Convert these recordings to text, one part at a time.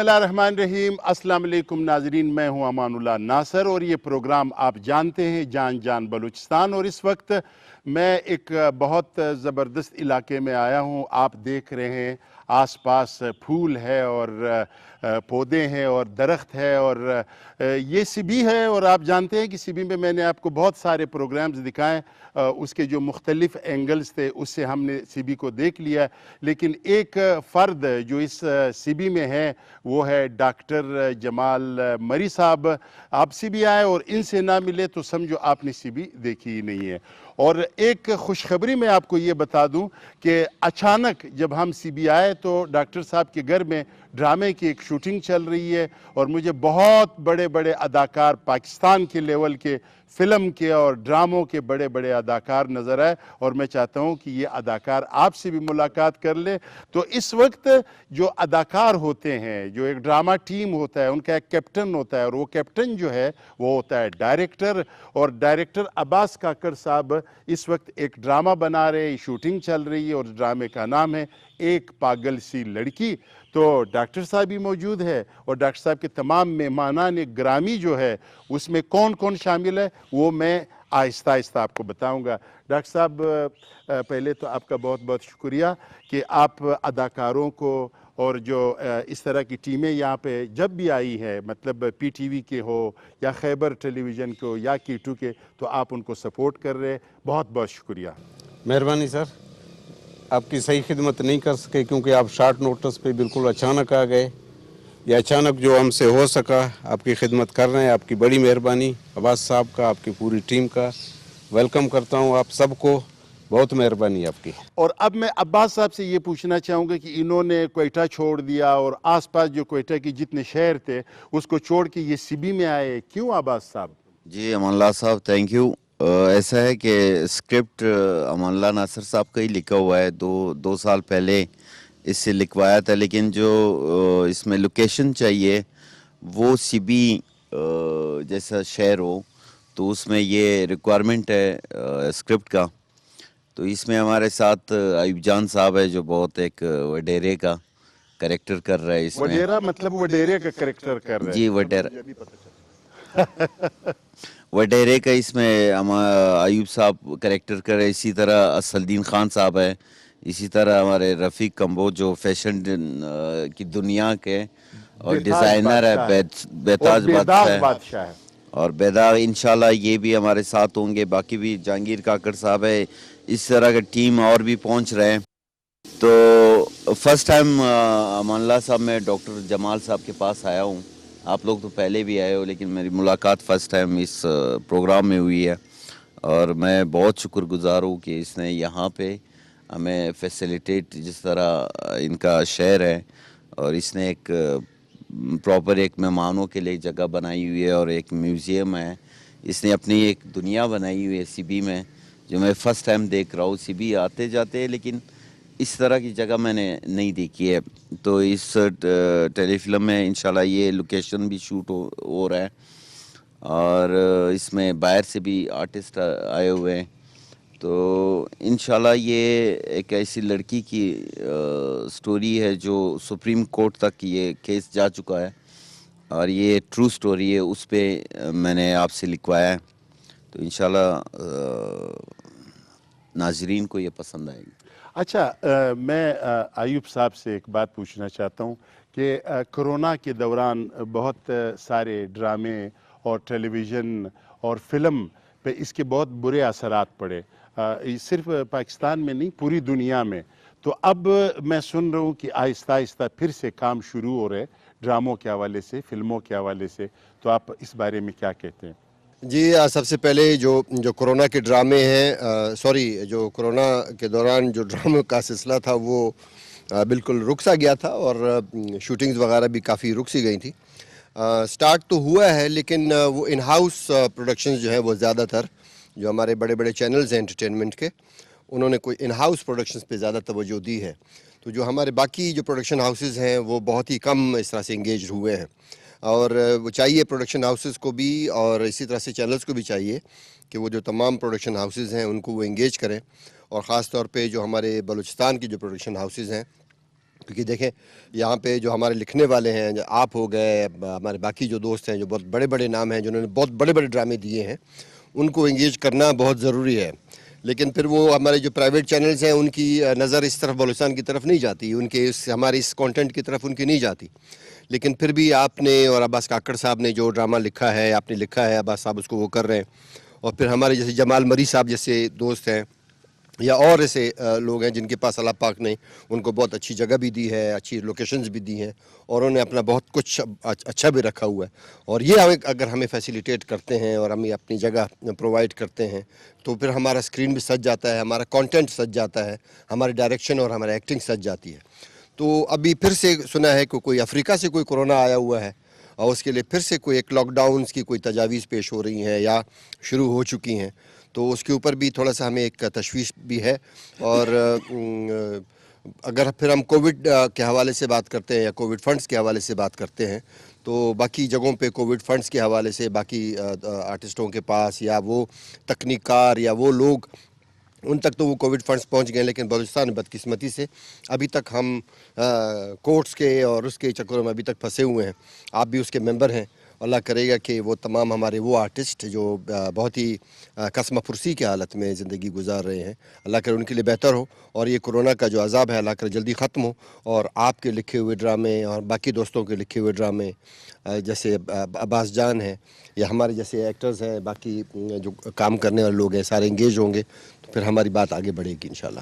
اللہ الرحمن الرحیم۔ السلام علیکم ناظرین، میں ہوں امان اللہ ناصر اور یہ پروگرام آپ جانتے ہیں جان جان بلوچستان، اور اس وقت میں ایک بہت زبردست علاقے میں آیا ہوں۔ آپ دیکھ رہے ہیں آس پاس پھول ہے اور پودے ہیں اور درخت ہے، اور یہ سبی ہے، اور آپ جانتے ہیں کہ سبی میں نے آپ کو بہت سارے پروگرامز دکھائیں، اس کے جو مختلف اینگلز تھے اس سے ہم نے سبی کو دیکھ لیا، لیکن ایک فرد جو اس سبی میں ہے وہ ہے ڈاکٹر جمال مری صاحب۔ آپ سبی آئے اور ان سے نہ ملے تو سمجھو آپ نے سبی دیکھی ہی نہیں ہے۔ اور ایک خوشخبری میں آپ کو یہ بتا دوں کہ اچانک جب ہم سبی آئے تو ڈاکٹر صاحب کے گھر میں ڈرامے کی ایک شوٹنگ چل رہی ہے، اور مجھے بہت بڑے بڑے اداکار پاکستان کے لیول کے، فلم کے اور ڈراموں کے بڑے بڑے اداکار نظر آئے، اور میں چاہتا ہوں کہ یہ اداکار آپ سے بھی ملاقات کر لے۔ تو اس وقت جو اداکار ہوتے ہیں، جو ایک ڈرامہ ٹیم ہوتا ہے، ان کا ایک کیپٹن ہوتا ہے، اور وہ کیپٹن جو ہے وہ ہوتا ہے ڈائریکٹر، اور ڈائریکٹر عباس کاکڑ صاحب اس وقت ایک ڈرامہ بنا رہے ہیں، شوٹنگ چل رہی ہے، اور ڈرامے کا نام ہے ایک پاگل سی لڑکی۔ تو ڈاکٹر صاحب بھی موجود ہے، اور ڈاکٹر صاحب کے تمام مہمانان گرامی جو ہے اس میں کون کون شامل ہے وہ میں آہستہ آہستہ آپ کو بتاؤں گا۔ ڈاکٹر صاحب پہلے تو آپ کا بہت بہت شکریہ کہ آپ اداکاروں کو اور جو اس طرح کی ٹیمیں یہاں پہ جب بھی آئی ہے، مطلب پی ٹی وی کے ہو یا خیبر ٹیلی ویژن کے ہو یا K2 کے، تو آپ ان کو سپورٹ کر رہے، بہت بہت شکریہ۔ مہربانی سر، آپ کی صحیح خدمت نہیں کر سکے کیونکہ آپ شارٹ نوٹس پہ بالکل اچانک آ گئے۔ یہ اچانک جو ہم سے ہو سکا آپ کی خدمت کر رہے ہیں، آپ کی بڑی مہربانی، عباس صاحب کا، آپ کی پوری ٹیم کا ویلکم کرتا ہوں آپ سب کو، بہت مہربانی آپ کی۔ اور اب میں عباس صاحب سے یہ پوچھنا چاہوں گا کہ انہوں نے کوئٹہ چھوڑ دیا اور آس پاس جو کوئٹہ کی جتنے شہر تھے اس کو چھوڑ کے یہ سبی میں آئے، کیوں عباس صاحب؟ جی امان اللہ صاحب تھینک یو۔ ایسا ہے کہ اسکرپٹ امان اللہ ناصر صاحب کا ہی لکھا ہوا ہے، دو سال پہلے اس سے لکھوایا تھا، لیکن جو اس میں لوکیشن چاہیے وہ سبی جیسا شہر ہو، تو اس میں یہ ریکوائرمنٹ ہے اسکرپٹ کا۔ تو اس میں ہمارے ساتھ ایوب جان صاحب ہے جو بہت ایک وڈیرے کا کریکٹر کر رہا ہے اس میں۔ وڈیرا مطلب وڈیرے کا کریکٹر کر رہے جی وڈیرے کا اس میں ایوب صاحب کریکٹر کر رہے، اسی طرح اسدالدین خان صاحب ہے، اسی طرح ہمارے رفیق کمبو جو فیشن کی دنیا کے اور ڈیزائنر ہے، بیتاج بادشاہ ہے، اور بیداغ انشاءاللہ یہ بھی ہمارے ساتھ ہوں گے، باقی بھی جہانگیر کاکڑ صاحب ہے، اس طرح کا ٹیم اور بھی پہنچ رہے ہیں۔ تو فرسٹ ٹائم امان اللہ صاحب میں ڈاکٹر جمال صاحب کے پاس آیا ہوں، آپ لوگ تو پہلے بھی آئے ہو لیکن میری ملاقات فرسٹ ٹائم اس پروگرام میں ہوئی ہے، اور میں بہت شکر گزار ہوں کہ اس نے یہاں پہ ہمیں فیسیلیٹیٹ، جس طرح ان کا شہر ہے اور اس نے ایک پراپر ایک مہمانوں کے لیے جگہ بنائی ہوئی ہے، اور ایک میوزیم ہے، اس نے اپنی ایک دنیا بنائی ہوئی ہے سبی میں، جو میں فرسٹ ٹائم دیکھ رہا ہوں۔ سبی آتے جاتے ہیں لیکن اس طرح کی جگہ میں نے نہیں دیکھی ہے، تو اس ٹیلی فلم میں انشاءاللہ یہ لوکیشن بھی شوٹ ہو رہا ہے، اور اس میں باہر سے بھی آرٹسٹ آئے ہوئے ہیں۔ تو انشاءاللہ یہ ایک ایسی لڑکی کی سٹوری ہے جو سپریم کورٹ تک یہ کیس جا چکا ہے، اور یہ ٹرو سٹوری ہے، اس پہ میں نے آپ سے لکھوایا ہے، تو انشاءاللہ ناظرین کو یہ پسند آئے گی۔ اچھا، میں ایوب صاحب سے ایک بات پوچھنا چاہتا ہوں کہ کرونا کے دوران بہت سارے ڈرامے اور ٹیلی ویژن اور فلم پہ اس کے بہت برے اثرات پڑے، صرف پاکستان میں نہیں پوری دنیا میں۔ تو اب میں سن رہا ہوں کہ آہستہ آہستہ پھر سے کام شروع ہو رہے ڈراموں کے حوالے سے، فلموں کے حوالے سے، تو آپ اس بارے میں کیا کہتے ہیں؟ جی، سب سے پہلے جو کرونا کے ڈرامے ہیں، جو کرونا کے دوران جو ڈراموں کا سلسلہ تھا وہ بالکل رک سا گیا تھا، اور شوٹنگز وغیرہ بھی کافی رک سی گئی تھی۔ سٹارٹ تو ہوا ہے لیکن وہ ان ہاؤس پروڈکشنز جو ہیں وہ زیادہ تر، جو ہمارے بڑے بڑے چینلز ہیں انٹرٹینمنٹ کے، انہوں نے کوئی ان ہاؤس پروڈکشنز پہ زیادہ توجہ دی ہے، تو جو ہمارے باقی جو پروڈکشن ہاؤسز ہیں وہ بہت ہی کم اس طرح سے انگیجڈ ہوئے ہیں، اور وہ چاہیے پروڈکشن ہاؤسز کو بھی اور اسی طرح سے چینلز کو بھی چاہیے کہ وہ جو تمام پروڈکشن ہاؤسز ہیں ان کو وہ انگیج کریں، اور خاص طور پہ جو ہمارے بلوچستان کی جو پروڈکشن ہاؤسز ہیں کیونکہ دیکھیں یہاں پہ جو ہمارے لکھنے والے ہیں، آپ ہو گئے، ہمارے باقی جو دوست ہیں جو بہت بڑے بڑے نام ہیں، جنہوں نے بہت بڑے بڑے ڈرامے دیے ہیں، ان کو انگیج کرنا بہت ضروری ہے. لیکن پھر وہ ہمارے جو پرائیویٹ چینلز ہیں ان کی نظر اس طرف بلوچستان کی طرف نہیں جاتی، ان کے ہمارے اس کانٹینٹ کی طرف ان کی نہیں جاتی. لیکن پھر بھی آپ نے اور عباس کاکڑ صاحب نے جو ڈرامہ لکھا ہے، آپ نے لکھا ہے، عباس صاحب اس کو وہ کر رہے ہیں. اور پھر ہمارے جیسے جمال مری صاحب جیسے دوست ہیں، یا اور ایسے لوگ ہیں جن کے پاس اللہ پاک نے ان کو بہت اچھی جگہ بھی دی ہے، اچھی لوکیشنز بھی دی ہیں، اور انہوں نے اپنا بہت کچھ اچھا بھی رکھا ہوا ہے. اور یہ اگر ہمیں فیسیلیٹیٹ کرتے ہیں اور ہمیں اپنی جگہ پرووائڈ کرتے ہیں تو پھر ہمارا اسکرین بھی سج جاتا ہے، ہمارا کانٹینٹ سج جاتا ہے، ہماری ڈائریکشن اور ہماری ایکٹنگ سج جاتی ہے. تو ابھی پھر سے سنا ہے کہ کوئی افریقہ سے کوئی کورونا آیا ہوا ہے، اور اس کے لیے پھر سے کوئی ایک لاک ڈاؤنس کی کوئی تجاویز پیش ہو رہی ہیں یا شروع ہو چکی ہیں. تو اس کے اوپر بھی تھوڑا سا ہمیں ایک تشویش بھی ہے. اور اگر پھر ہم کووڈ کے حوالے سے بات کرتے ہیں یا کووڈ فنڈز کے حوالے سے بات کرتے ہیں تو باقی جگہوں پہ کووڈ فنڈز کے حوالے سے باقی آرٹسٹوں کے پاس یا وہ تکنیکار یا وہ لوگ ان تک تو وہ کووڈ فنڈز پہنچ گئے، لیکن بلوچستان بدقسمتی سے ابھی تک ہم کورٹس کے اور اس کے چکروں میں ابھی تک پھنسے ہوئے ہیں. آپ بھی اس کے ممبر ہیں. اللہ کرے گا کہ وہ تمام ہمارے وہ آرٹسٹ جو بہت ہی قسم پرسی کی حالت میں زندگی گزار رہے ہیں، اللہ کرے ان کے لیے بہتر ہو، اور یہ کورونا کا جو عذاب ہے اللہ کرے جلدی ختم ہو. اور آپ کے لکھے ہوئے ڈرامے اور باقی دوستوں کے لکھے ہوئے ڈرامے جیسے عباس جان ہیں یا ہمارے جیسے ایکٹرز ہیں، باقی جو کام کرنے والے لوگ ہیں، سارے انگیج ہوں گے تو پھر ہماری بات آگے بڑھے گی انشاءاللہ.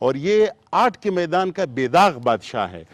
اور یہ آرٹ کے میدان کا بے داغ بادشاہ ہے.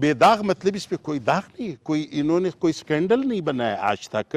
بے داغ مطلب اس پہ کوئی داغ نہیں ہے, کوئی انہوں نے کوئی سکینڈل نہیں بنایا آج تک.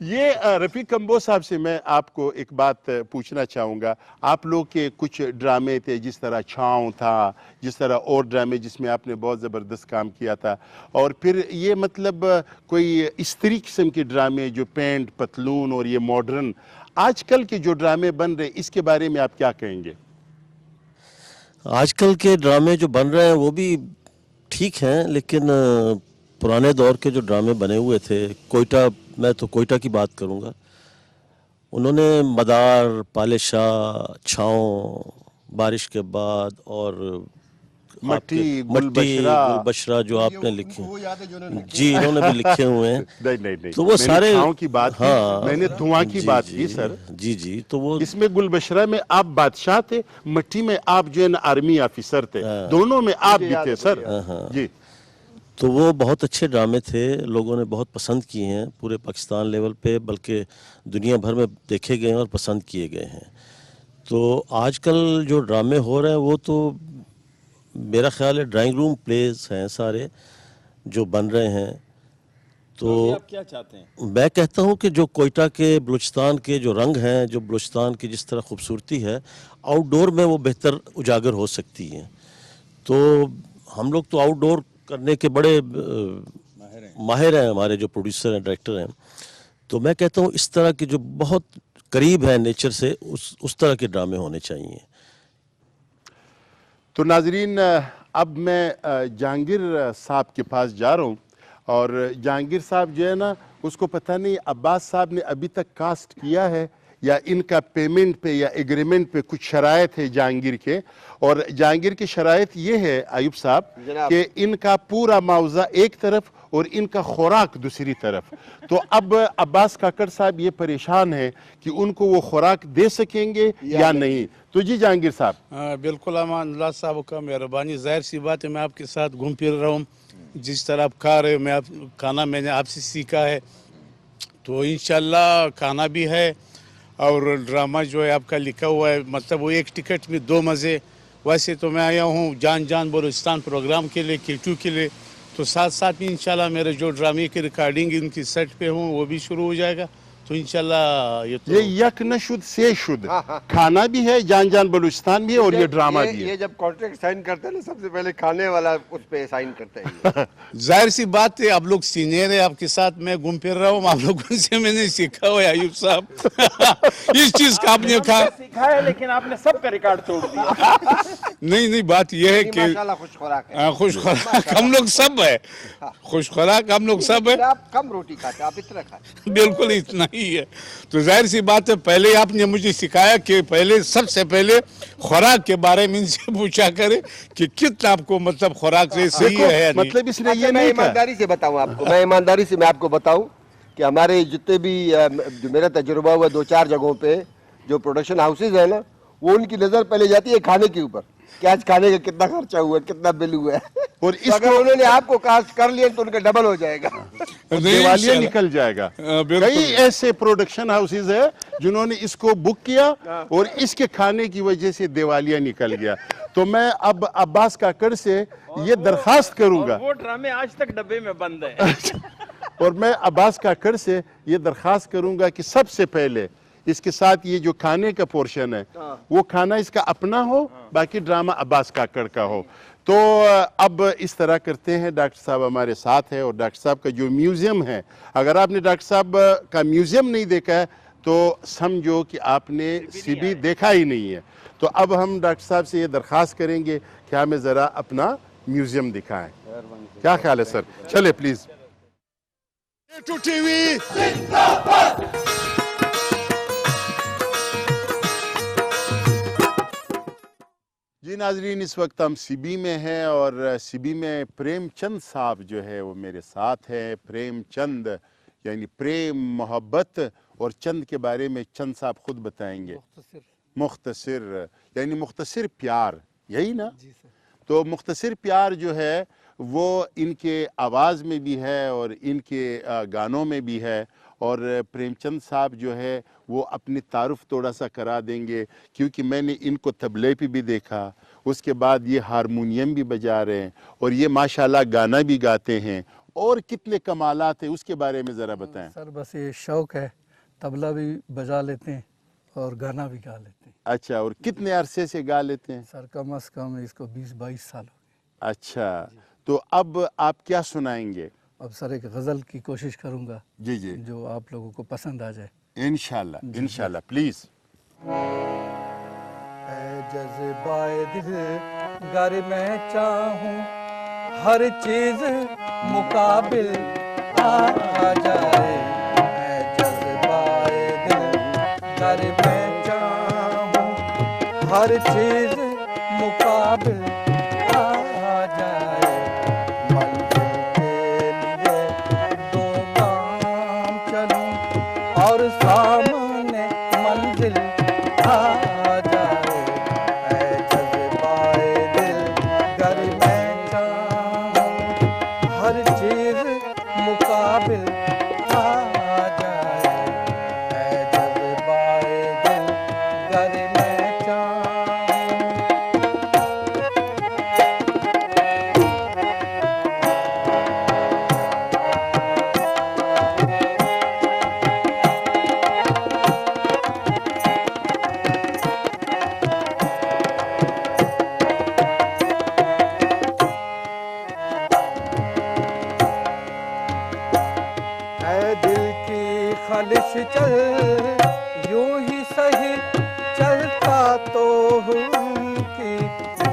یہ رفیق کمبو صاحب سے میں آپ کو ایک بات پوچھنا چاہوں گا. آپ لوگ کے کچھ ڈرامے تھے, جس طرح چھاؤں تھا, جس طرح اور ڈرامے جس میں آپ نے بہت زبردست کام کیا تھا, اور پھر یہ مطلب کوئی استری قسم کے ڈرامے جو پینٹ پتلون اور یہ ماڈرن آج کل کے جو ڈرامے بن رہے, اس کے بارے میں آپ کیا کہیں گے؟ آج کل کے ڈرامے جو بن رہے ہیں وہ بھی ٹھیک ہیں, لیکن پرانے دور کے جو ڈرامے بنے ہوئے تھے, کوئٹہ, میں تو کوئٹہ کی بات کروں گا, انہوں نے مدار, پالشاہ, چھاؤں, بارش کے بعد, اور مٹی, مٹی, گلبشرہ جو آپ نے لکھے, جی انہوں نے بھی لکھے ہوئے ہیں. نہیں, تو وہ سارے چھاؤں کی بات کی, میں نے دھواں کی بات کی سر. جی تو وہ اس میں گلبشرہ میں آپ بادشاہ تھے, مٹی میں آپ جو ہے نا آرمی آفیسر تھے, دونوں میں آپ بھی تھے سر. جی تو وہ بہت اچھے ڈرامے تھے, لوگوں نے بہت پسند کیے ہیں پورے پاکستان لیول پہ, بلکہ دنیا بھر میں دیکھے گئے ہیں اور پسند کیے گئے ہیں. تو آج کل جو ڈرامے ہو رہے ہیں وہ تو میرا خیال ہے ڈرائنگ روم پلیز ہیں سارے جو بن رہے ہیں. تو آپ کیا چاہتے ہیں؟ میں کہتا ہوں کہ جو کوئٹہ کے, بلوچستان کے جو رنگ ہیں, جو بلوچستان کی جس طرح خوبصورتی ہے, آؤٹ ڈور میں وہ بہتر اجاگر ہو سکتی ہیں. تو ہم لوگ تو آؤٹ ڈور کرنے کے بڑے ماہر ہیں, ہمارے جو پروڈیوسر ہیں, ڈائریکٹر ہیں. تو میں کہتا ہوں اس طرح کے جو بہت قریب ہیں نیچر سے, اس طرح کے ڈرامے ہونے چاہیے. تو ناظرین, اب میں جہانگیر صاحب کے پاس جا رہا ہوں, اور جہانگیر صاحب جو ہے نا, اس کو پتہ نہیں عباس صاحب نے ابھی تک کاسٹ کیا ہے یا ان کا پیمنٹ پہ یا ایگریمنٹ پہ کچھ شرائط ہے جہانگیر کے. اور جہانگیر کی شرائط یہ ہے ایوب صاحب کہ ان کا پورا معاوضہ ایک طرف اور ان کا خوراک دوسری طرف. تو اب عباس کاکڑ صاحب یہ پریشان ہے کہ ان کو وہ خوراک دے سکیں گے یا نہیں. تو جی جہانگیر صاحب. بالکل امان اللہ صاحب کا مہربانی. ظاہر سی بات ہے, میں آپ کے ساتھ گھوم پھر رہا ہوں, جس طرح آپ کھا رہے ہو, کھانا میں نے آپ سے سیکھا ہے. تو انشاءاللہ کھانا بھی ہے, اور ڈرامہ جو ہے آپ کا لکھا ہوا ہے, مطلب وہ ایک ٹکٹ میں دو مزے. ویسے تو میں آیا ہوں جان بلوچستان پروگرام کے لیے, K2 کے لیے. تو ساتھ ساتھ میں انشاءاللہ میرے جو ڈرامے کی ریکارڈنگ ان کی سیٹ پہ ہوں وہ بھی شروع ہو جائے گا. تو انشاءاللہ یہ یک نشد سے شد, کھانا بھی ہے, جان بلوچستان بھی ہے, اور یہ ڈرامہ بھی ہے. یہ جب کانٹریکٹ سائن کرتے ہیں نا, سب سے پہلے کھانے والا اس پہ سائن کرتے ہیں. ظاہر سی بات ہے, آپ لوگ سینئر ہیں, آپ کے ساتھ میں گھوم پھر رہا ہوں, آپ لوگوں سے میں نے سیکھا ہوا ہے ایوب صاحب. اس چیز کا آپ نے کہا سیکھا ہے, لیکن آپ نے سب کا ریکارڈ توڑ دیا. نہیں, بات یہ ہے کہ ماشاءاللہ خوش خوراک ہے. خوش خوراک ہم لوگ سب ہے, خوش خوراک ہم لوگ سب ہے. آپ کم روٹی کھاتے, آپ اتنا کھاتے. بالکل اتنا ہی ہے. تو ظاہر سی بات ہے, پہلے آپ نے مجھے سکھایا کہ پہلے سب سے پہلے خوراک کے بارے میں ان سے پوچھا کرے کہ کتنا آپ کو مطلب خوراک سے صحیح ہے یا نہیں. مطلب اس نے یہ میں نہیں کہا. ایمانداری سے بتاؤں آپ کو, میں آپ کو بتاؤں کہ ہمارے جتنے بھی جو میرا تجربہ ہوا 2-4 جگہوں پہ جو پروڈکشن ہاؤسز ہیں نا, وہ ان کی نظر پہلے جاتی ہے کھانے کے اوپر, کہ آج کھانے کا کتنا خرچہ ہوا ہے, کتنا بل ہوا ہے. اور تو اگر انہوں نے آپ کو کاسٹ کر لیا تو ان کا ڈبل ہو جائے گا, دیوالیہ نکل جائے گا. کئی ایسے پروڈکشن ہاؤسز ہیں جنہوں نے اس کو بک کیا اور اس کے کھانے کی وجہ سے دیوالیہ نکل گیا. تو میں اب عباس کاکڑ سے یہ درخواست کروں گا, وہ ڈرامے آج تک ڈبے میں بند ہیں. اور میں عباس کاکڑ سے یہ درخواست کروں گا کہ سب سے پہلے اس کے ساتھ یہ جو کھانے کا پورشن ہے وہ کھانا اس کا اپنا ہو, باقی ڈرامہ عباس کاکڑ کا ہو. تو اب اس طرح کرتے ہیں, ڈاکٹر صاحب ہمارے ساتھ ہے, اور ڈاکٹر صاحب کا جو میوزیم ہے, اگر آپ نے ڈاکٹر صاحب کا میوزیم نہیں دیکھا ہے تو سمجھو کہ آپ نے CB دیکھا ہی نہیں ہے. تو اب ہم ڈاکٹر صاحب سے یہ درخواست کریں گے کہ ہمیں ذرا اپنا میوزیم دکھائیں. کیا خیال ہے سر؟ چلے پلیز. K2 TV جی ناظرین, اس وقت ہم CB میں ہیں, اور CB میں پریم چند صاحب جو ہے وہ میرے ساتھ ہے. پریم چند یعنی پریم, محبت, اور چند کے بارے میں چند صاحب خود بتائیں گے. مختصر یعنی مختصر پیار, یہی نا؟ تو مختصر پیار جو ہے وہ ان کے آواز میں بھی ہے اور ان کے گانوں میں بھی ہے, اور پریم چند صاحب جو ہے وہ اپنی تعارف تھوڑا سا کرا دیں گے، کیونکہ میں نے ان کو طبلے پہ بھی دیکھا، اس کے بعد یہ ہارمونیم بھی بجا رہے ہیں اور یہ ماشاءاللہ گانا بھی گاتے ہیں، اور کتنے کمالات ہیں اس کے بارے میں ذرا بتائیں۔ سر بس یہ شوق ہے، طبلہ بھی بجا لیتے ہیں اور گانا بھی گا لیتے ہیں۔ اچھا، اور کتنے عرصے سے گا لیتے ہیں؟ سر کم از کم اس کو 20-22 سال ہو گئے۔ اچھا، تو اب آپ کیا سنائیں گے؟ اب سر ایک غزل کی کوشش کروں گا جی جی، جو آپ لوگوں کو پسند آ جائے۔ انشاءاللہ انشاءاللہ، پلیز۔ اے جذبۂ دل گر میں چاہوں ہر چیز مقابل آ جائے، اے جذبۂ دل گر میں چاہوں ہر چیز مقابل آ جائے، منزل کے لیے دو گام چلوں اور سامنے منزل آ جائے، اے جذبۂ دل گر میں چاہوں ہر چیز مقابل آ جائے، اے جذبۂ دل گر میں چاہوں۔ اے دل کی خلش چل یوں ہی سہی چلتا تو ان کی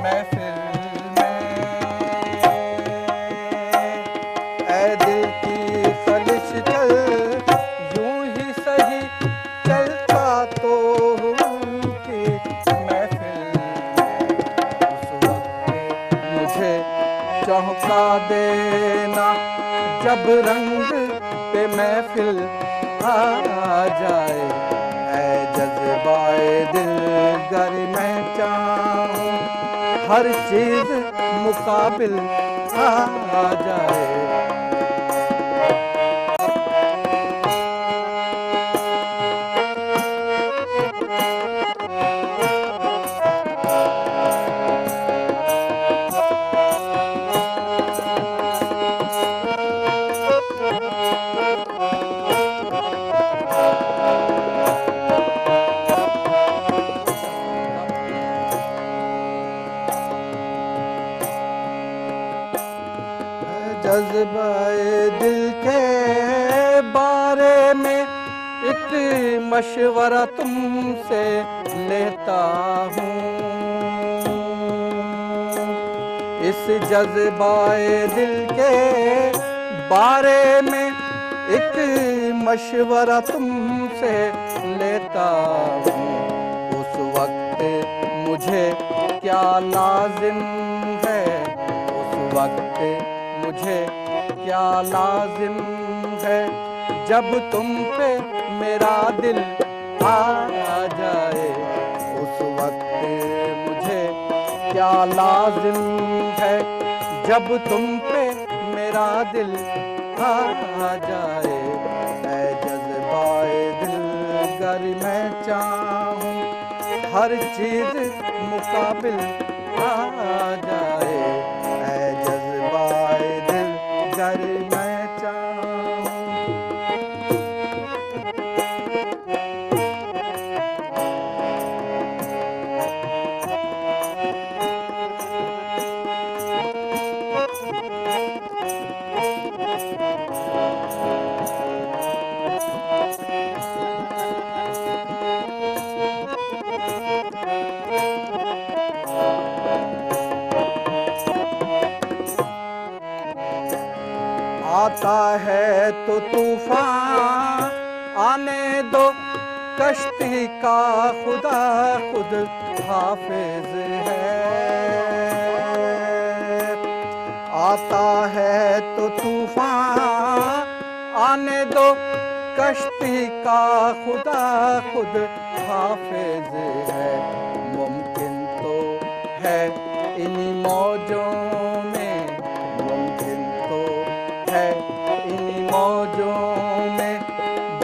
محفل میں، اے دل کی خلش چل یوں ہی سہی چلتا تو ان کی محفل میں، اس وقت مجھے چونکا دینا جب رنگ پہ محفل آ جائے، اے جذبۂ دل گر میں چاہوں ہر چیز مقابل آ جائے۔ جذبۂ دل کے بارے میں ایک مشورہ تم سے لیتا ہوں، اس جذبۂ دل کے بارے میں ایک مشورہ تم سے لیتا ہوں، اس وقت مجھے کیا لازم ہے، اس وقت مجھے کیا لازم ہے، جب تم پہ میرا دل آ جائے، اس وقت مجھے کیا لازم ہے، جب تم پہ میرا دل آ جائے، اے جذبۂ دل گر میں چاہوں ہر چیز مقابل آ جائے، اے جذبۂ دل گر میں چاہوں۔ آتا ہے تو طوفان آنے دو، کشتی کا خدا خود حافظ ہے، آتا ہے تو طوفان آنے دو، کشتی کا خدا خود حافظ ہے، ممکن تو ہے انہی موجوں میں، ممکن تو ہے انہی موجوں میں